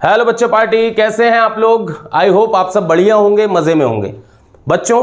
Hello बच्चों party, कैसे हैं आप लोग। आई होप आप सब बढ़िया होंगे, मजे में होंगे। बच्चों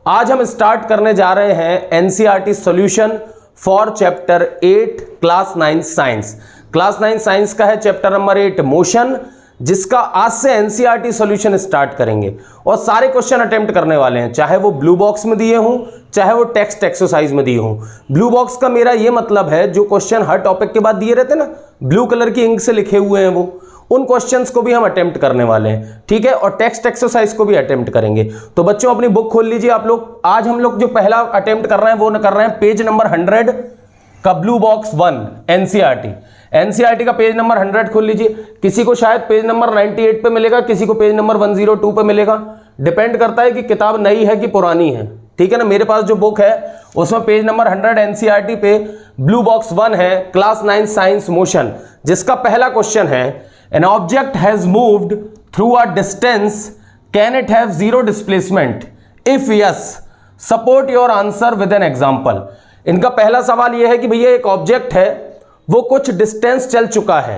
आज हम स्टार्ट करने जा रहे हैं NCERT solution for chapter 8 class 9 science. Class 9 science का है चैप्टर नंबर 8 मोशन, जिसका आज से एनसीईआरटी सॉल्यूशन स्टार्ट करेंगे और सारे क्वेश्चन अटेम्प्ट करने वाले हैं, चाहे वो ब्लू बॉक्स में दिए हों चाहे वो टेक्स्ट एक्सरसाइज में दिए हों। ब्लू बॉक्स का मेरा ये मतलब है जो क्वेश्चन हर टॉपिक के बाद दिए रहते हैं ना, ब्लू कलर की इंक से लिखे हुए हैं, वो उन क्वेश्चंस को भी हम अटेम्प्ट करने वाले हैं, ठीक है। और टेक्स्ट एक्सरसाइज को भी अटेम्प्ट करेंगे। तो बच्चों अपनी बुक खोल लीजिए आप लोग। आज हम लोग जो पहला अटेम्प्ट कर रहे हैं वो कर रहे हैं पेज नंबर 100 का ब्लू बॉक्स 1 एनसीईआरटी का पेज नंबर 100 खोल लीजिए। किसी को शायद पेज नंबर 98 पे मिलेगा, किसी को पेज नंबर 102 पे मिलेगा, डिपेंड करता है कि किताब नई है कि पुरानी है, ठीक है ना। मेरे पास जो बुक है उसमें पेज नंबर 100 एनसीईआरटी पे ब्लू बॉक्स 1 है, क्लास 9 साइंस मोशन, जिसका पहला क्वेश्चन है an object has moved through a distance, can it have zero displacement? if yes, support your answer with an example। इनका पहला सवाल यह है कि भैया एक ऑब्जेक्ट है, वो कुछ डिस्टेंस चल चुका है,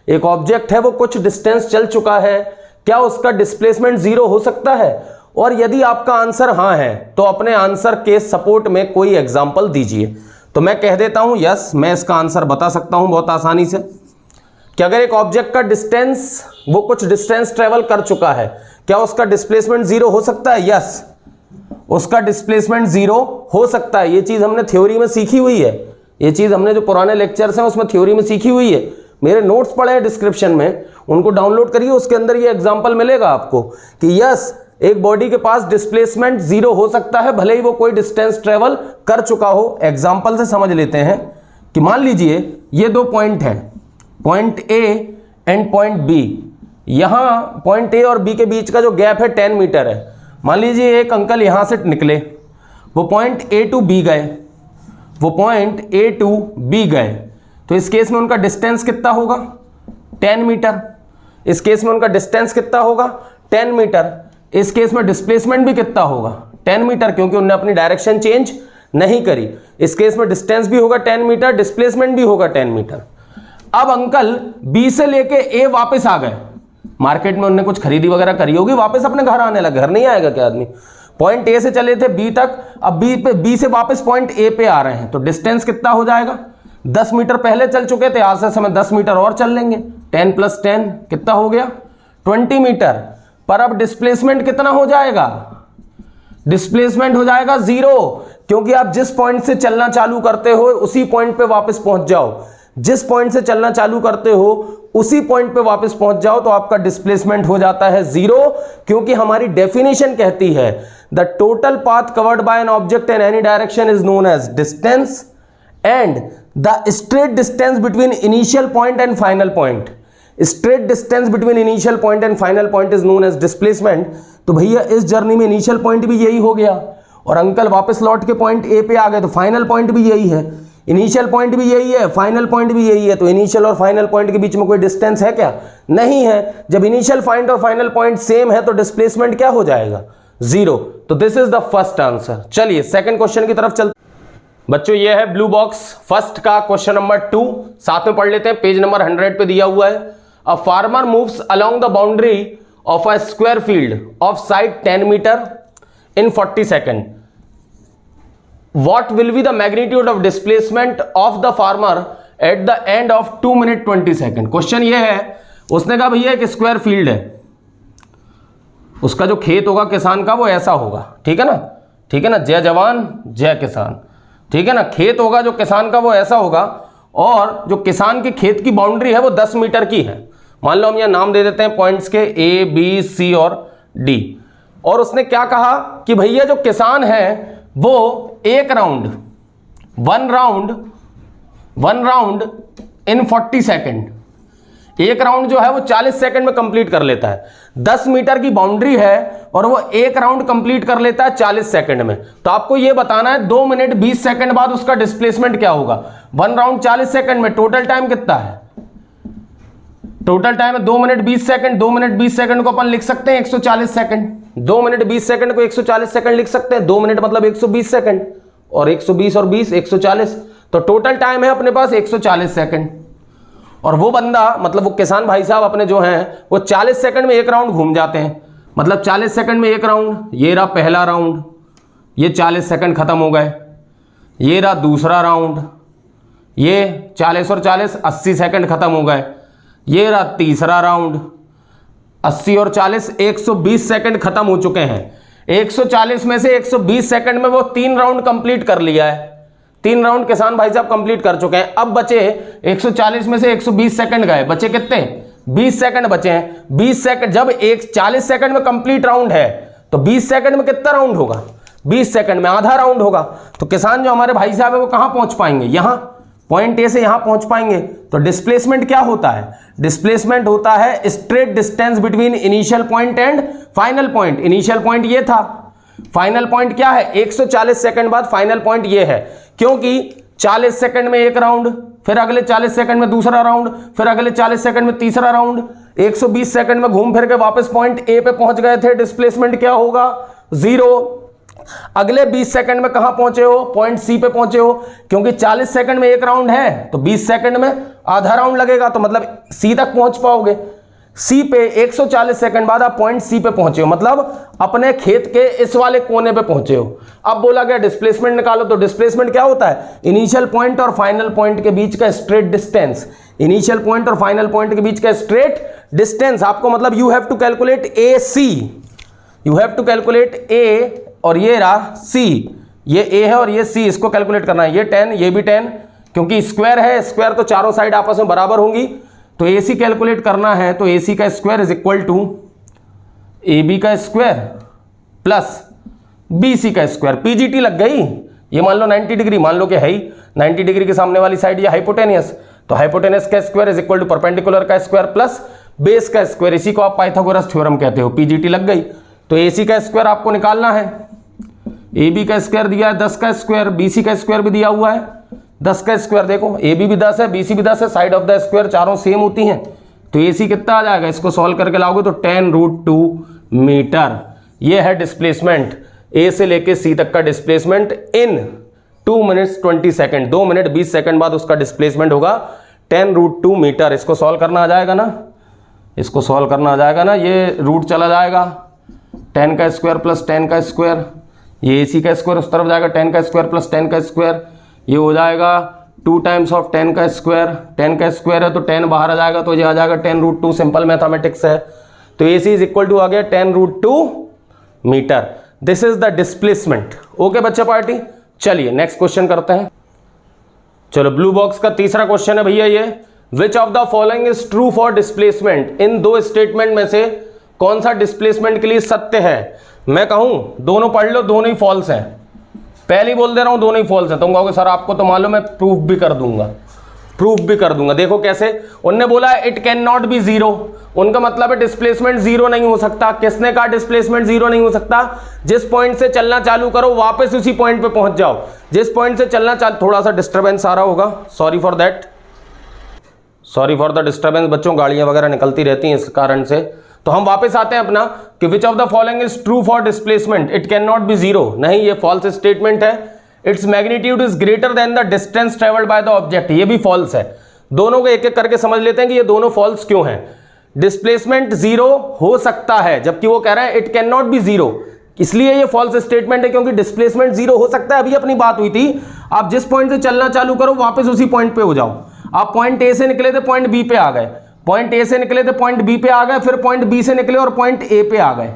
एक ऑब्जेक्ट है वो कुछ डिस्टेंस चल चुका है, क्या उसका डिस्प्लेसमेंट जीरो हो सकता है? और यदि आपका आंसर हाँ है तो अपने आंसर के सपोर्ट में कोई एग्जाम्पल दीजिए। तो मैं कह देता हूं यस, मैं इसका आंसर बता सकता हूं बहुत आसानी से कि अगर एक ऑब्जेक्ट का डिस्टेंस, वो कुछ डिस्टेंस ट्रेवल कर चुका है, क्या उसका डिस्प्लेसमेंट जीरो हो सकता है? यस, उसका डिस्प्लेसमेंट जीरो हो सकता है। ये चीज हमने थ्योरी में सीखी हुई है, ये चीज हमने जो पुराने लेक्चर्स हैं उसमें थ्योरी में सीखी हुई है। मेरे नोट्स पड़े हैं डिस्क्रिप्शन में, उनको डाउनलोड करिए, उसके अंदर ये एग्जाम्पल मिलेगा आपको कि यस एक बॉडी के पास डिस्प्लेसमेंट जीरो हो सकता है, भले ही वो कोई डिस्टेंस ट्रेवल कर चुका हो। एग्जाम्पल से समझ लेते हैं कि मान लीजिए ये दो पॉइंट हैं, point A and point B. यहां पॉइंट ए और बी के बीच का जो गैप है 10 मीटर है। मान लीजिए एक अंकल यहां से निकले, वो पॉइंट ए टू बी गए, वो पॉइंट ए टू बी गए, तो इस केस में उनका डिस्टेंस कितना होगा? 10 मीटर। इस केस में उनका डिस्टेंस कितना होगा? 10 मीटर। इस केस में डिस्प्लेसमेंट भी कितना होगा? 10 मीटर, क्योंकि उन्होंने अपनी डायरेक्शन चेंज नहीं करी। इस केस में डिस्टेंस भी होगा 10 मीटर, डिस्प्लेसमेंट भी होगा 10 मीटर। अब अंकल बी से लेके ए वापस आ गए, मार्केट में उन्होंने कुछ खरीदी वगैरह करी होगी, वापस अपने घर आने लगे। घर नहीं आएगा क्या आदमी? पॉइंट ए से चले थे बी तक, अब बी से वापस पॉइंट ए पे आ रहे हैं, तो डिस्टेंस कितना हो जाएगा? 10 मीटर पहले चल चुके थे, आज से समय 10 मीटर और चल लेंगे। 10 + 10 कितना हो गया? 20 मीटर। पर अब डिस्प्लेसमेंट कितना हो जाएगा? डिस्प्लेसमेंट हो जाएगा जीरो, क्योंकि आप जिस पॉइंट से चलना चालू करते हो उसी पॉइंट पे वापस पहुंच जाओ। जिस पॉइंट से चलना चालू करते हो उसी पॉइंट पे वापस पहुंच जाओ, तो आपका डिस्प्लेसमेंट हो जाता है जीरो, क्योंकि हमारी डेफिनेशन कहती है the total path covered by an object in any direction is known as distance and the straight distance between initial point and final point. Straight distance between initial point and final point is known as displacement. तो भैया इस journey में initial point भी यही हो गया और uncle वापस लौट के पॉइंट ए पे आ गए, तो फाइनल पॉइंट भी यही है। इनिशियल पॉइंट भी यही है, फाइनल पॉइंट भी यही है, तो इनिशियल और फाइनल पॉइंट के बीच में कोई डिस्टेंस है क्या? नहीं है। जब इनिशियल पॉइंट और फाइनल पॉइंट सेम है तो डिस्प्लेसमेंट क्या हो जाएगा? जीरो। तो this is the first answer. चलिए सेकंड क्वेश्चन की तरफ चलते बच्चों। ये है ब्लू बॉक्स फर्स्ट का क्वेश्चन नंबर 2, साथ में पढ़ लेते हैं। पेज नंबर 100 पे दिया हुआ है, a farmer moves along the boundary of a square field of side 10 metre in 40 seconds. What will be the magnitude of displacement of the farmer at the end of 2 minutes 20 seconds? Question ये है, उसने कहा भैया एक square field है, उसका जो खेत होगा किसान का वो ऐसा होगा, ठीक है ना, ठीक है ना, जय जवान जय किसान, ठीक है ना। खेत होगा जो किसान का वो ऐसा होगा, और जो किसान के खेत की बाउंड्री है वो 10 मीटर की है। मान लो हम यहाँ नाम दे देते हैं पॉइंट्स के ए बी सी और डी। और उसने क्या कहा कि भैया जो किसान है वो एक round, one round in 40 second, एक राउंड जो है वो 40 सेकंड में कंप्लीट कर लेता है। 10 मीटर की बाउंड्री है और वो एक राउंड कंप्लीट कर लेता है 40 सेकंड में। तो आपको ये बताना है 2 मिनट 20 सेकंड बाद उसका डिस्प्लेसमेंट क्या होगा। वन राउंड 40 सेकंड में टोटल टाइम कितना है? टोटल टाइम है 2 मिनट 20 सेकंड। 2 मिनट 20 सेकंड को अपन लिख सकते हैं 140 सेकंड। 2 मिनट 20 सेकंड को 140 सेकंड लिख सकते हैं। 2 मिनट मतलब 120 सेकंड, और 120 और 20 140, तो टोटल टाइम है अपने पास 140 सेकंड। और वो बंदा मतलब वो किसान भाई साहब अपने जो हैं वो 40 सेकंड में एक राउंड घूम जाते हैं, मतलब 40 सेकंड में एक राउंड। ये रहा पहला राउंड, ये 40 सेकंड खत्म हो गए। ये रहा दूसरा राउंड, ये 40 और 40 80 सेकंड खत्म हो गए। ये रहा तीसरा राउंड, 80 और 40 120 सेकंड खत्म हो चुके हैं। 140 में से 120 सेकंड में वो 3 राउंड कंप्लीट कर लिया है, 3 राउंड किसान भाई साहब कंप्लीट कर चुके हैं। अब बचे 140 में से 120 सेकंड गए, बचे कितने 20 सेकंड बचे हैं। 20 सेकंड जब 40 सेकंड में कंप्लीट राउंड है तो 20 सेकंड में कितना राउंड होगा, 20 सेकंड में आधा राउंड होगा। तो किसान जो हमारे भाई साहब है वो कहां पहुंच पाएंगे, यहां पॉइंट ए से यहां पहुंच पाएंगे। तो डिस्प्लेसमेंट क्या होता है, डिस्प्लेसमेंट होता है straight distance between initial point and final point. Initial point ये था, फाइनल पॉइंट क्या है, 140 सेकंड बाद फाइनल पॉइंट ये है, क्योंकि 40 सेकंड में एक राउंड, फिर अगले 40 सेकंड में दूसरा राउंड, फिर अगले 40 सेकंड में तीसरा राउंड, 120 सेकंड में घूम फिर के वापस पॉइंट ए पे पहुंच गए थे। डिस्प्लेसमेंट क्या होगा, 0। अगले 20 सेकंड में कहां पहुंचे हो, पॉइंट सी पे पहुंचे हो, क्योंकि 40 सेकंड में एक राउंड है तो 20 सेकंड में आधा राउंड लगेगा, तो मतलब सी तक पहुंच पाओगे। सी पे 140 सेकंड बाद आप पॉइंट सी पे पहुंचे हो, मतलब अपने खेत के इस वाले कोने पे पहुंचे हो। अब बोला गया डिस्प्लेसमेंट निकालो, तो डिस्प्लेसमेंट क्या होता है, इनिशियल पॉइंट और फाइनल पॉइंट के बीच का स्ट्रेट डिस्टेंस। इनिशियल पॉइंट और फाइनल पॉइंट के बीच का स्ट्रेट डिस्टेंस आपको मतलब you have to calculate A C, you have to calculate A, और ये रहा सी, ये ए है और ये सी, इसको कैलकुलेट करना है। ये 10, ये भी 10, क्योंकि स्क्वायर है, स्क्वायर तो चारों साइड आपस में बराबर होंगी, तो ए सी कैलकुलेट करना है। तो ए सी का square is equal to A B का स्क्वायर प्लस बी सी का स्क्वायर। पीजीटी लग गई, ये मान लो 90 डिग्री, मान लो कि है ही 90 डिग्री के सामने वाली साइड ये हाइपोटेनियस, तो हाइपोटेनियस का square is equal to perpendicular का स्क्वायर प्लस बेस का स्क्वायर, इसी को आप पाइथागोरस थ्योरम कहते हो। पीजीटी लग गई। तो ए सी का स्क्वायर आपको निकालना है, ए बी का स्क्वायर दिया है 10 का स्क्वायर, बी सी का स्क्वायर भी दिया हुआ है 10 का स्क्वायर। देखो ए बी भी 10 है, बी सी भी 10 है, साइड ऑफ द स्क्वायर चारों सेम होती हैं, तो ए सी कितना आ जाएगा, इसको सॉल्व करके लाओगे तो 10√2 मीटर। ये है डिस्प्लेसमेंट, ए से लेके सी तक का displacement in 2 minutes 20 second, 2 minute 20 second बाद उसका डिस्प्लेसमेंट होगा 10√2 मीटर। इसको सॉल्व करना आ जाएगा ना, इसको सॉल्व करना आ जाएगा ना, ये रूट चला जाएगा 10 का स्क्वायर प्लस 10 का स्क्वायर, ये AC का स्क्वायर उस तरफ जाएगा 10 का स्क्वायर प्लस 10 का स्क्वायर, ये हो जाएगा 2 टाइम्स ऑफ 10 का स्क्वायर। 10 का स्क्वायर है तो 10 बाहर आ जाएगा तो ये आ जाएगा 10√2, सिंपल मैथमेटिक्स है। तो AC इज इक्वल टू आ गया 10√2 metre. This is the displacement. Okay बच्चा पार्टी, चलिए नेक्स्ट क्वेश्चन करते हैं। चलो ब्लू बॉक्स का तीसरा क्वेश्चन है भैया ये, which of the following is true for displacement. इन दो स्टेटमेंट में से कौन सा डिस्प्लेसमेंट के लिए सत्य है। मैं कहूं दोनों पढ़ लो, दोनों ही फॉल्स हैं, पहले ही बोल दे रहा हूं दोनों ही फॉल्स हैं। तुम कहोगे सर आपको तो मालूम है, प्रूफ भी कर दूंगा, प्रूफ भी कर दूंगा। देखो कैसे, उनने बोला it can not be zero, उनका मतलब है डिस्प्लेसमेंट जीरो नहीं हो सकता। किसने कहा डिस्प्लेसमेंट जीरो नहीं हो सकता, जिस पॉइंट से चलना चालू करो वापस उसी पॉइंट पे पहुंच जाओ, जिस पॉइंट से चलना थोड़ा सा डिस्टर्बेंस आ रहा होगा, sorry for that, sorry for the disturbance बच्चों, गाड़ियां वगैरह निकलती रहती हैं इस कारण से। तो हम वापस आते हैं अपना कि विच of the following is true for displacement, it can not be zero, नहीं ये फॉल्स स्टेटमेंट है। Its magnitude is greater than the distance travelled by the object, ये भी फॉल्स है। दोनों को एक एक करके समझ लेते हैं कि ये दोनों फॉल्स क्यों हैं। डिस्प्लेसमेंट जीरो हो सकता है, जबकि वो कह रहा है it can not be zero, इसलिए ये फॉल्स स्टेटमेंट है क्योंकि डिस्प्लेसमेंट जीरो हो सकता है। अभी अपनी बात हुई थी, आप जिस पॉइंट से चलना चालू करो वापस उसी पॉइंट पे हो जाओ। आप पॉइंट ए से निकले थे पॉइंट बी पे आ गए, पॉइंट ए से निकले थे पॉइंट बी पे आ गए, फिर पॉइंट बी से निकले और पॉइंट ए पे आ गए,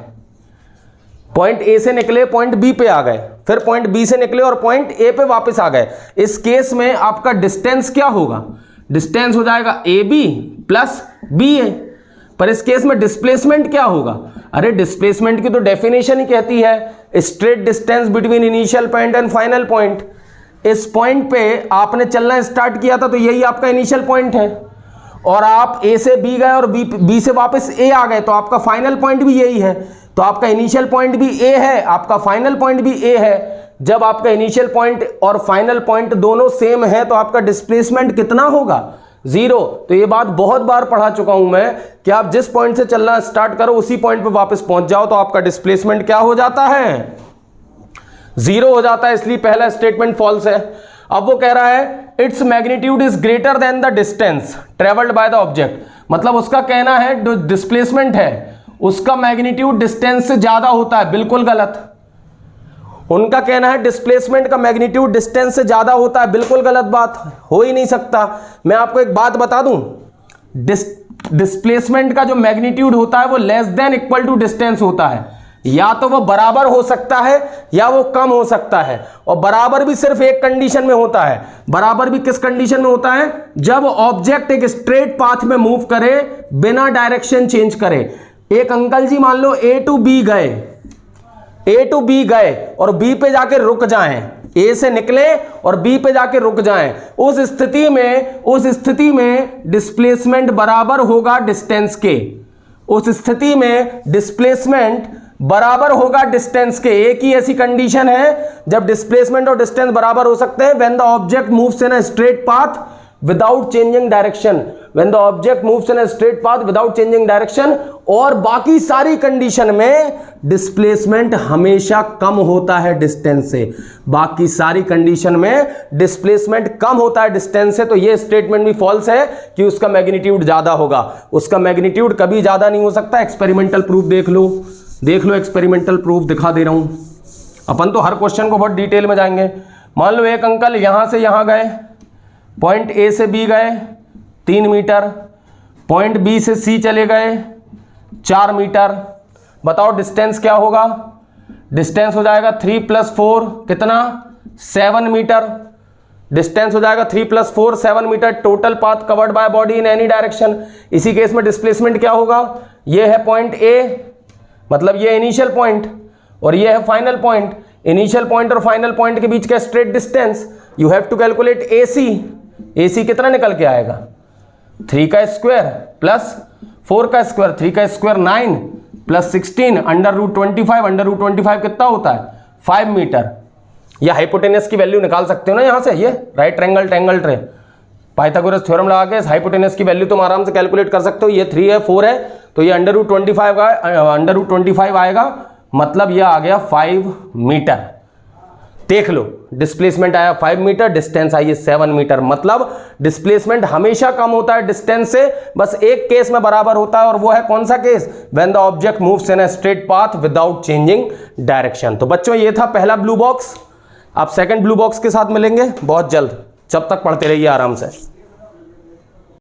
पॉइंट ए से निकले पॉइंट बी पे आ गए, फिर पॉइंट बी से निकले और पॉइंट ए पे वापस आ गए। इस केस में आपका डिस्टेंस क्या होगा, डिस्टेंस हो जाएगा ए बी प्लस बी ए। पर इस केस में डिस्प्लेसमेंट क्या होगा, अरे डिस्प्लेसमेंट की तो डेफिनेशन ही कहती है straight distance between initial point and final point. इस पॉइंट पे आपने चलना स्टार्ट किया था तो यही आपका इनिशियल पॉइंट है, और आप ए से बी गए और बी से वापस ए आ गए तो आपका फाइनल पॉइंट भी यही है। तो आपका इनिशियल पॉइंट भी ए है, आपका फाइनल पॉइंट भी ए है। जब आपका इनिशियल पॉइंट और फाइनल पॉइंट दोनों सेम है तो आपका डिस्प्लेसमेंट कितना होगा, जीरो। तो ये बात बहुत बार पढ़ा चुका हूं मैं कि आप जिस पॉइंट से चलना स्टार्ट करो उसी पॉइंट पे वापस पहुंच जाओ तो आपका डिस्प्लेसमेंट क्या हो जाता है, जीरो हो जाता है। इसलिए पहला स्टेटमेंट फॉल्स है। अब वो कह रहा है its magnitude is greater than the distance travelled by the object, मतलब उसका कहना है जो डिस्प्लेसमेंट है उसका मैग्नीट्यूड डिस्टेंस से ज्यादा होता है। बिल्कुल गलत। उनका कहना है डिस्प्लेसमेंट का मैग्नीट्यूड डिस्टेंस से ज्यादा होता है। बिल्कुल गलत बात, हो ही नहीं सकता। मैं आपको एक बात बता दूं, डिस्प्लेसमेंट का जो मैग्नीट्यूड होता है वो less than equal to distance होता है। या तो वो बराबर हो सकता है या वो कम हो सकता है, और बराबर भी सिर्फ एक कंडीशन में होता है। बराबर भी किस कंडीशन में होता है? जब ऑब्जेक्ट एक स्ट्रेट पाथ में मूव करे बिना डायरेक्शन चेंज करे। एक अंकल जी मान लो ए टू बी गए और बी पे जाके रुक जाएं, ए से निकले और बी पे जाके रुक जाएं, उस स्थिति में डिस्प्लेसमेंट बराबर होगा डिस्टेंस के। उस स्थिति में डिस्प्लेसमेंट बराबर होगा डिस्टेंस के। एक ही ऐसी कंडीशन है जब डिस्प्लेसमेंट और डिस्टेंस बराबर हो सकते हैं, when the object moves in a straight path without changing direction. When the object moves in a straight path without changing direction. और बाकी सारी कंडीशन में डिस्प्लेसमेंट हमेशा कम होता है डिस्टेंस से। बाकी सारी कंडीशन में डिस्प्लेसमेंट कम होता है डिस्टेंस से। तो ये स्टेटमेंट भी फॉल्स है कि उसका मैग्नीट्यूड ज्यादा होगा। उसका मैग्नीट्यूड कभी ज्यादा नहीं हो सकता। एक्सपेरिमेंटल प्रूफ देख लो एक्सपेरिमेंटल प्रूफ दिखा दे रहा हूं। अपन तो हर क्वेश्चन को बहुत डिटेल में जाएंगे। मान लो एक अंकल यहां से यहां गए, पॉइंट ए से बी गए 3 मीटर, पॉइंट बी से सी चले गए 4 मीटर। बताओ डिस्टेंस क्या होगा? डिस्टेंस हो जाएगा 3 + 4 कितना? 7 मीटर। डिस्टेंस हो जाएगा 3 + 4 7 metre. Total path covered by body in any direction. इसी केस में डिस्प्लेसमेंट क्या होगा? ये है पॉइंट ए, मतलब ये इनिशियल पॉइंट, और ये है फाइनल पॉइंट। इनिशियल पॉइंट और फाइनल पॉइंट के बीच का straight distance you have to calculate A C. A C कितना निकल के आएगा? 3 का स्क्वायर प्लस 4 का स्क्वायर, 3 का स्क्वायर 9 प्लस 16 √25। √25 कितना होता है? 5 मीटर। या हाइपोटेनस की वैल्यू निकाल सकते हो ना यहाँ से, ये right triangle triangle tray Pythagoras theorem लगा के हाइपोटेनस की वैल्यू तुम आराम से कैलकुलेट कर सकते हो। ये 3 है 4 है तो ये √25 आएगा, मतलब ये आ गया 5 मीटर। देख लो डिस्प्लेसमेंट आया 5 मीटर, डिस्टेंस आई है 7 मीटर। मतलब डिस्प्लेसमेंट हमेशा कम होता है डिस्टेंस से, बस एक केस में बराबर होता है, और वो है कौन सा case? When the object moves in a straight path without changing direction. तो बच्चों ये था पहला ब्लू बॉक्स। आप सेकंड ब्लू बॉक्स के साथ मिलेंगे बहुत जल्द। जब तक पढ़ते रहिए आराम से।